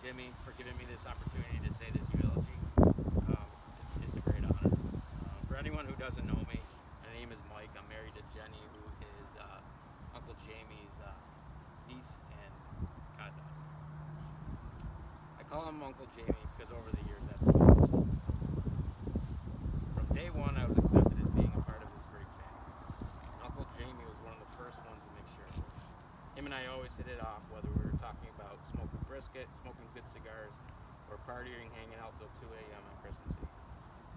Jimmy, for giving me this opportunity to say this eulogy. It's a great honor. For anyone who doesn't know me, my name is Mike. I'm married to Jenny, who is Uncle Jamie's niece and goddaughter. I call him Uncle Jamie because over the years that's what he was. From day one, I was accepted as being a part of this great family. Uncle Jamie was one of the first ones to make sure. Him and I always hit it off, whether we were talking about smoking brisket, smoking good cigars, or partying, hanging out till 2 a.m. on Christmas Eve.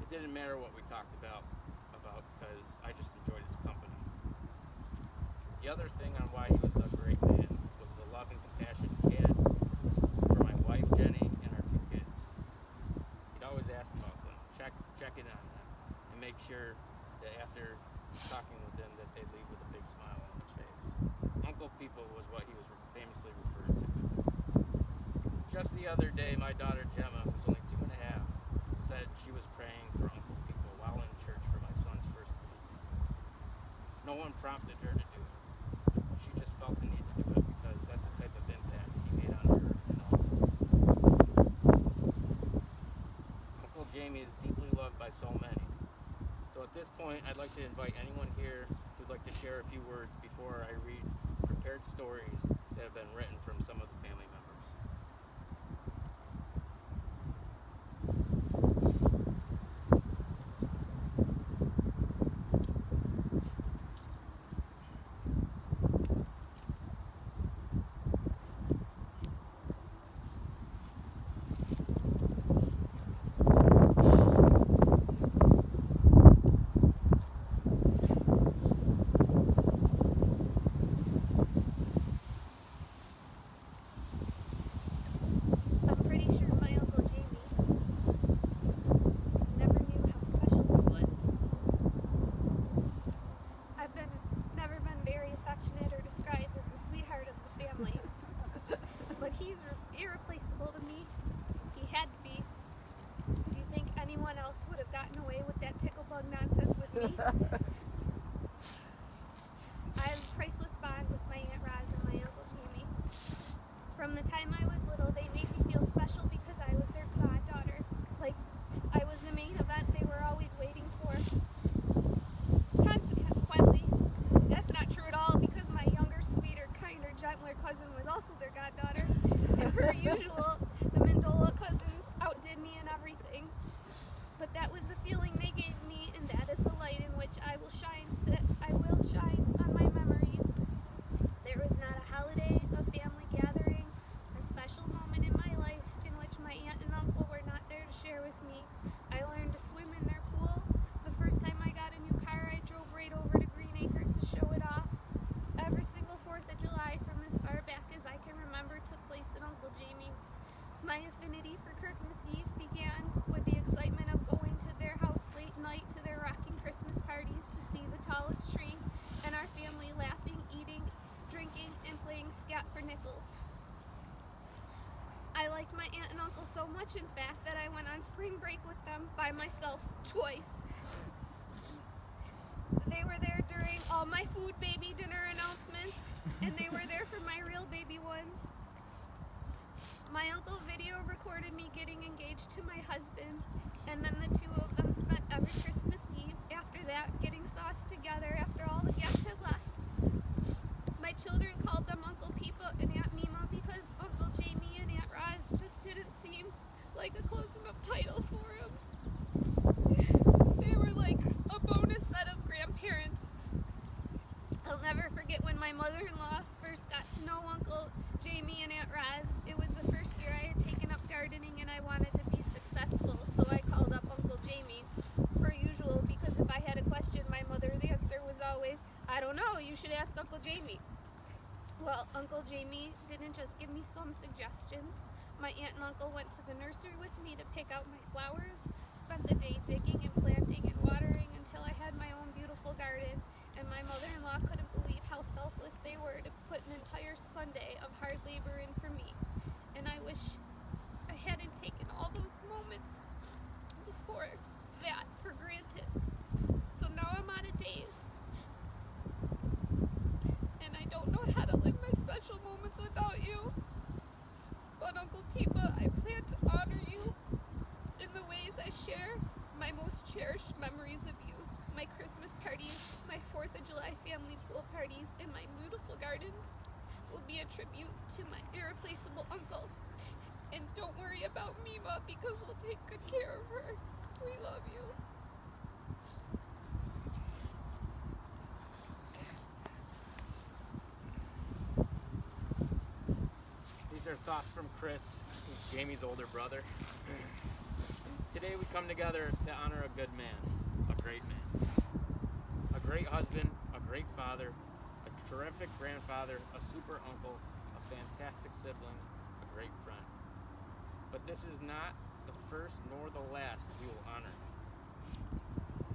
It didn't matter what we talked about because I just enjoyed his company. The other thing on why he was a great man was the love and compassion he had for my wife, Jenny, and our 2 kids. He'd always ask about them, check in on them, and make sure that after talking with them that they'd leave with a big smile on their face. Uncle People was what he was famously referred to. Just the other day, my daughter Gemma, who's only 2 and a half, said she was praying for Uncle People while in church for my son's first communion. No one prompted her to do it. She just felt the need to do it because that's the type of impact he made on her and all. Uncle Jamie is deeply loved by so many. So at this point, I'd like to invite anyone here who'd like to share a few words before I read prepared stories that have been written from some of the family members. I'm pretty sure my Uncle Jamie never knew how special he was to me. I've never been very affectionate or described as the sweetheart of the family, but he's irreplaceable to me. He had to be. Do you think anyone else would have gotten away with that tickle bug nonsense with me? I have a priceless bond with my Aunt Roz and my Uncle Jamie. From the time I was little, they made me feel special because I was their goddaughter. Like, I was the main event they were always waiting for. Consequently, that's not true at all because my younger, sweeter, kinder, gentler cousin was also their goddaughter. And per usual, the Mendola cousins outdid me in everything. But that was the feeling they gave me, and that is the light in which I will shine on my memories. There was not a holiday, a family gathering, a special moment in my life in which my aunt and uncle were not there to share with me. I learned to swim in their pool. The first time I got a new car, I drove right over to Green Acres to show it off. Every single 4th of July from as far back as I can remember took place in Uncle Jamie's. My affinity for Christmas Eve began with the excitement of going to their house late night to their rocking Christmas parties to see the tallest tree and our family laughing, eating, drinking, and playing scat for nickels. I liked my aunt and uncle so much, in fact, that I went on spring break with them by myself twice. They were there during all my food baby dinner announcements, and they were there for my real baby ones. My uncle video recorded me getting engaged to my husband, and then the 2 of them spent every Christmas Eve after that getting sauce together after all the guests had left. My children called them Uncle Peepa and Aunt Mima because Uncle Jamie and Aunt Roz just didn't seem like a close enough title for him. They were like a bonus set of grandparents. I'll never forget when my mother-in-law first got to know Uncle Jamie and Aunt Roz. It was the first year I had taken up gardening and I wanted to be successful, so I called up Uncle Jamie, per usual, because if I had a question, my mother's answer was always, I don't know, you should ask Uncle Jamie. Well, Uncle Jamie didn't just give me some suggestions. My aunt and uncle went to the nursery with me to pick out my flowers, spent the day digging and planting and watering until I had my own beautiful garden, and my mother-in-law couldn't believe how selfless they were to put an entire Sunday of hard labor in for me. And I wish I hadn't taken all those moments before that for granted. So now I'm out of days. And I don't know how to live my special moments without you. But Uncle Peepa, I cherished memories of you, my Christmas parties, my 4th of July family pool parties, and my beautiful gardens will be a tribute to my irreplaceable uncle. And don't worry about Mima because we'll take good care of her. We love you. These are thoughts from Chris, who's Jamie's older brother. Today we come together to honor a good man, a great man, a great husband, a great father, a terrific grandfather, a super uncle, a fantastic sibling, a great friend. But this is not the first nor the last we will honor.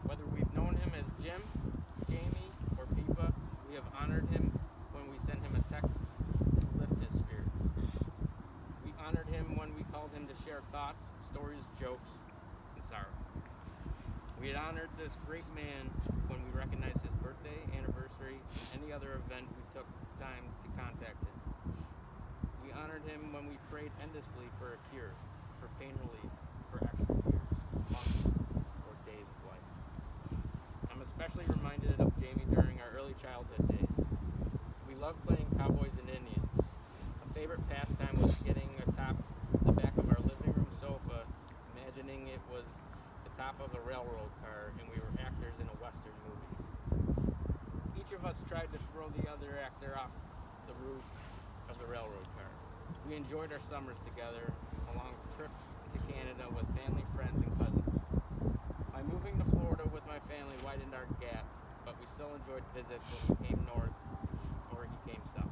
Whether we've known him as Jim, Jamie, or Pipa, we have honored him when we sent him a text to lift his spirits. We honored him when we called him to share thoughts, stories, jokes, and sorrow. We had honored this great man when we recognized his birthday, anniversary, and any other event we took time to contact him. We honored him when we prayed endlessly for a cure, for pain relief, for extra years, months, or days of life. I'm especially reminded of Jamie during our early childhood days. We loved playing cowboys and Indians. A favorite pastime was getting atop the back of our living room sofa, imagining it was the top of a railroad car and we were actors in a Western movie. Each of us tried to throw the other actor off the roof of the railroad car. We enjoyed our summers together, along trips to Canada with family, friends, and cousins. My moving to Florida with my family widened our gap, but we still enjoyed visits when we came north or he came south.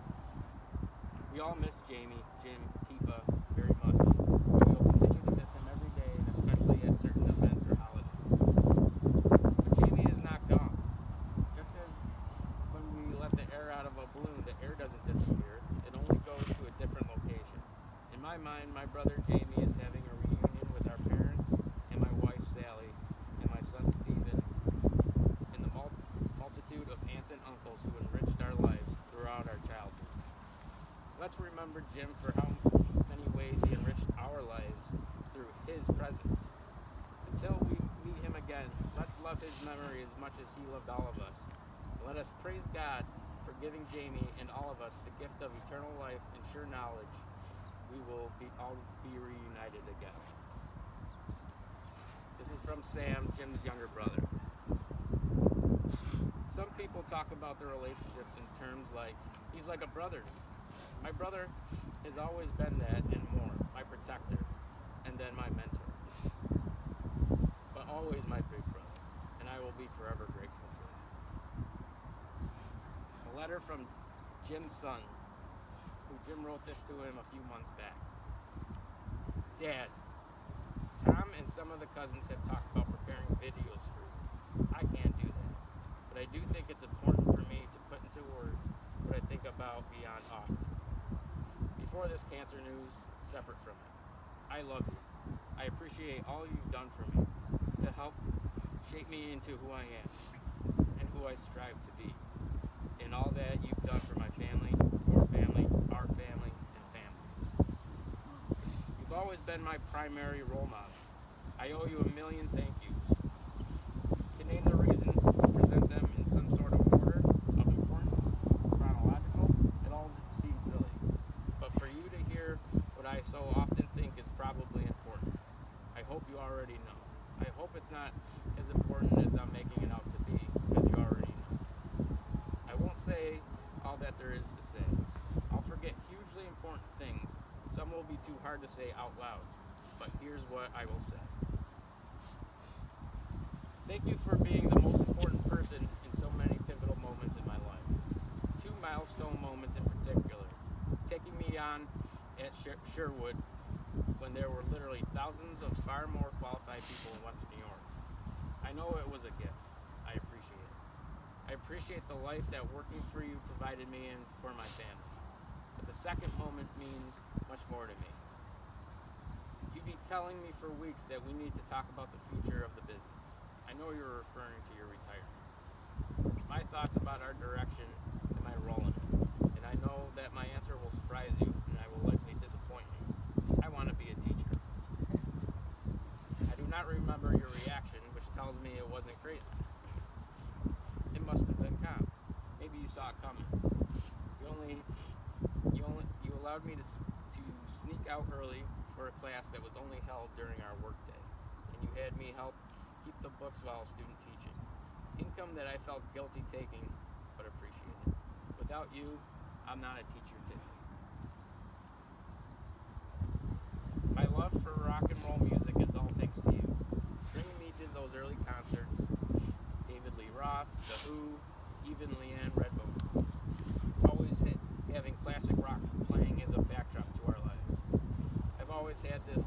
We all miss Jamie, Jim, Pipa very much, but we will continue to miss him every day, and especially at certain events or holidays. But Jamie is not gone. Just as when we let the air out of a balloon, the air doesn't disappear. It only goes to a different location. In my mind, my brother Jamie is having a reunion with our parents and my wife Sally and my son Stephen and the multitude of aunts and uncles who enriched our lives throughout our childhood. Let's remember Jim for how many ways he enriched our lives through his presence. Until we meet him again, let's love his memory as much as he loved all of us. Let us praise God for giving Jamie and all of us the gift of eternal life and sure knowledge we will all be reunited again. This is from Sam, Jim's younger brother. Some people talk about their relationships in terms like, he's like a brother to me. My brother has always been that and more, my protector, and then my mentor. But always my big brother, and I will be forever grateful for that. A letter from Jim's son, who Jim wrote this to him a few months back. Dad, Tom and some of the cousins have talked about preparing videos for you. I can't do that, but I do think it's important for me to put into words what I think about beyond often. Before this cancer news, separate from it, I love you. I appreciate all you've done for me to help shape me into who I am and who I strive to be, and all that you've done for my family, your family, our family, and families. You've always been my primary role model. I owe you a million thank yous. To name the reasons, present them in some sort of order of importance, chronological, it all seems silly. But for you to hear what I so often think is probably important, I hope you already know. I hope it's not as important as I'm making it out to be, as you already know. I won't say all that there is to say. I'll forget hugely important things. Some will be too hard to say out loud, but here's what I will say. Thank you for being the most important person in so many pivotal moments in my life. 2 milestone moments in particular. Taking me on at Sherwood when there were literally thousands of far more qualified people in Western New York. I know it was a gift. I appreciate it. I appreciate the life that working for you provided me and for my family. But the second moment means much more to me. You'd be telling me for weeks that we need to talk about the future of the business. I know you're referring to your retirement. My thoughts about our direction and my role in it. And I know that my answer will surprise you and I will likely disappoint you. I want to be a teacher. I do not remember your reaction, which tells me saw it coming. You allowed me to sneak out early for a class that was only held during our workday, and you had me help keep the books while student teaching. Income that I felt guilty taking, but appreciated. Without you, I'm not a teacher today. My love for rock and roll music is all thanks to you. Bringing me to those early concerts, David Lee Roth, The Who, even Leanne Redbone. Always having classic rock playing as a backdrop to our lives. I've always had this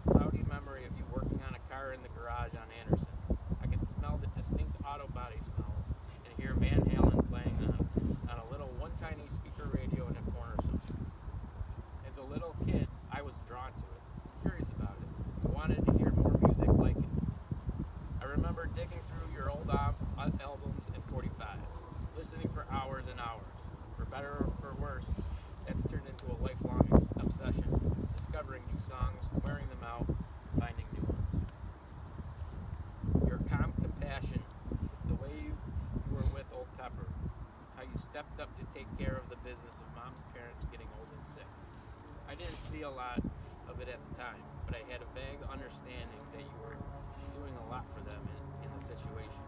cloudy memory of you working on a car in the garage on Anderson. I can smell the distinct auto body smells and hear Van Halen playing on a little one tiny speaker radio in a corner somewhere. As a little kid, I was drawn to it, curious about it. I wanted to hear more music like it. I remember digging through your old albums and 45s, listening for hours and hours. For better or for worse, that's turned into a lifelong obsession, discovering new songs, wearing them out, finding new ones. Your calm compassion, the way you were with old Pepper, how you stepped up to take care of the business of mom's parents getting old and sick. I didn't see a lot of it at the time, but I had a vague understanding that you were doing a lot for them in the situations.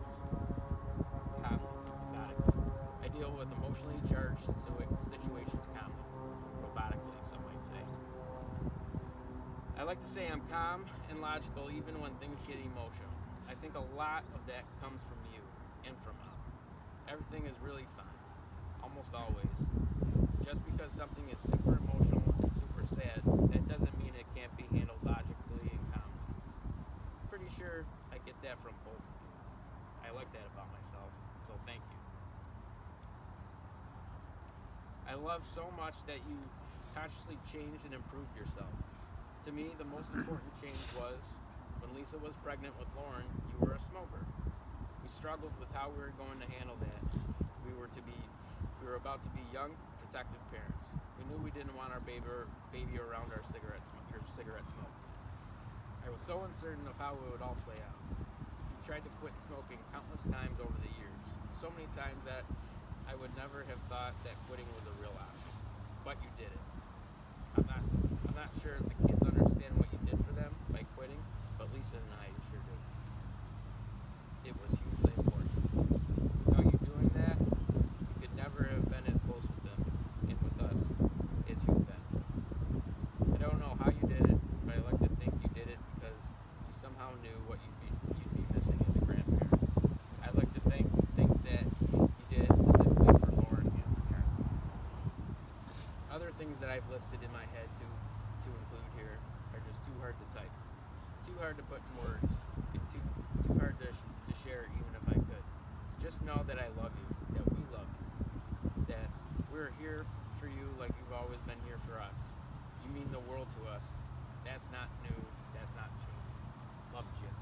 Calmly, methodically. I deal with emotionally charged situations calmly, robotically, some might say. I like to say I'm calm and logical even when things get emotional. I think a lot of that comes from you and from Mom. Everything is really fine, almost always. Just because something is super emotional and super sad, that doesn't mean it can't be handled logically and calmly. Pretty sure I get that from both of you. I like that about myself, so thank you. I love so much that you consciously changed and improved yourself. To me, the most important change was when Lisa was pregnant with Lauren, you were a smoker. We struggled with how we were going to handle that. We were about to be young, protective parents. We knew we didn't want our baby around your cigarette smoke. I was so uncertain of how it would all play out. You tried to quit smoking countless times over the years, so many times that I would never have thought that quitting was a real option. But you did it. I'm not sure if the kids understand what you did for them by quitting, but Lisa and I sure did. It was hugely important. Without you doing that, you could never have been as close with them and with us as you've been. I don't know how you did it, but I like to think you did it because you somehow knew what you'd be missing as a grandparent. I like to think that you did it specifically for Lauren and Karen. Other things that I've listed in my head to include here are just too hard to type, too hard to put in words, and too hard to share even if I could. Just know that I love you, that we love you, that we're here for you like you've always been here for us. You mean the world to us. That's not new, that's not changed. Love, Jim.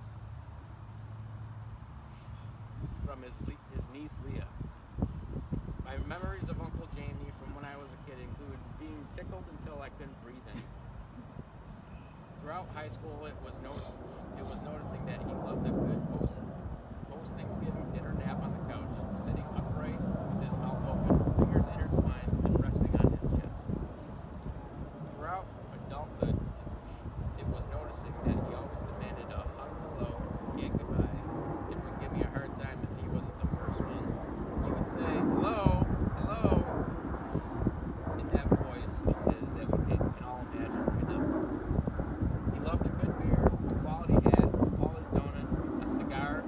This is from his niece Leah. My memories of Uncle Jamie from when I was a kid include being tickled until I couldn't breathe anymore. Throughout high school, it was noticing that he loved a good post-Thanksgiving dinner nap on the couch, sitting upright with his mouth open, fingers intertwined, and resting on his chest. Throughout adulthood, it was noticing that he always demanded a hug hello and goodbye, and would give me a hard time if he wasn't the first one. He would say, hello, hello, in that voice of his that we can all imagine right now. He loved a good beer, a quality hat, all his donut, a cigar,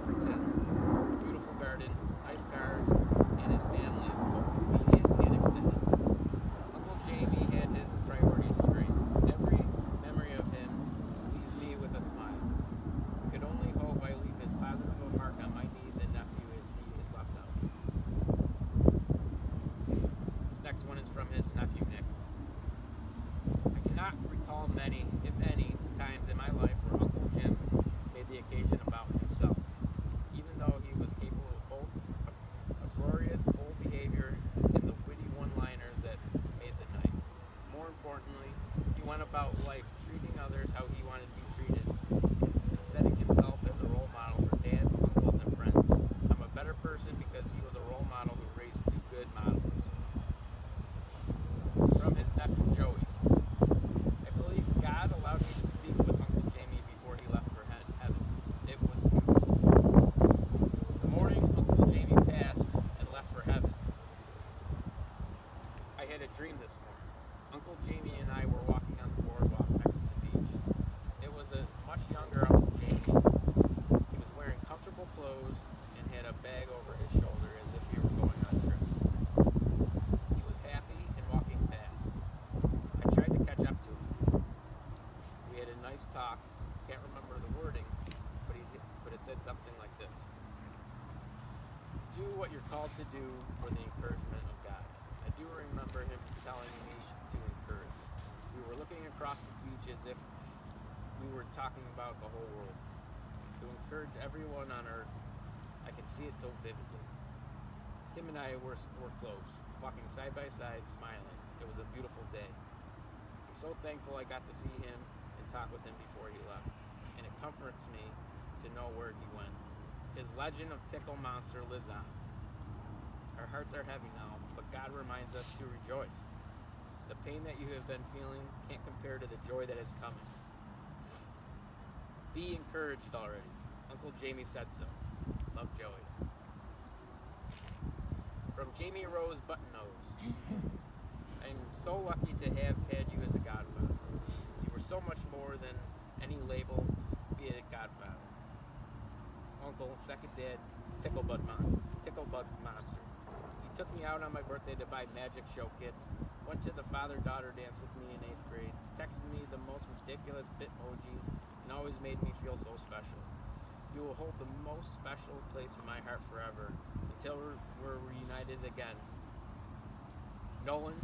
you're called to do for the encouragement of God. I do remember him telling me to encourage. We were looking across the beach as if we were talking about the whole world. To encourage everyone on earth, I can see it so vividly. Him and I were close, walking side by side, smiling. It was a beautiful day. I'm so thankful I got to see him and talk with him before he left. And it comforts me to know where he went. His legend of Tickle Monster lives on. Our hearts are heavy now, but God reminds us to rejoice. The pain that you have been feeling can't compare to the joy that is coming. Be encouraged already. Uncle Jamie said so. Love, Joey. From Jamie Rose Button-Nose. I'm so lucky to have had you as a godfather. You were so much more than any label, be it godfather. Uncle, second dad, Ticklebug Monster. He took me out on my birthday to buy magic show kits, went to the father-daughter dance with me in 8th grade, texted me the most ridiculous bitmojis, and always made me feel so special. You will hold the most special place in my heart forever until we're reunited again. Nolan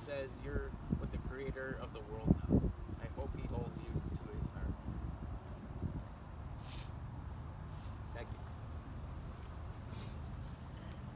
says you're with the creator of the world now.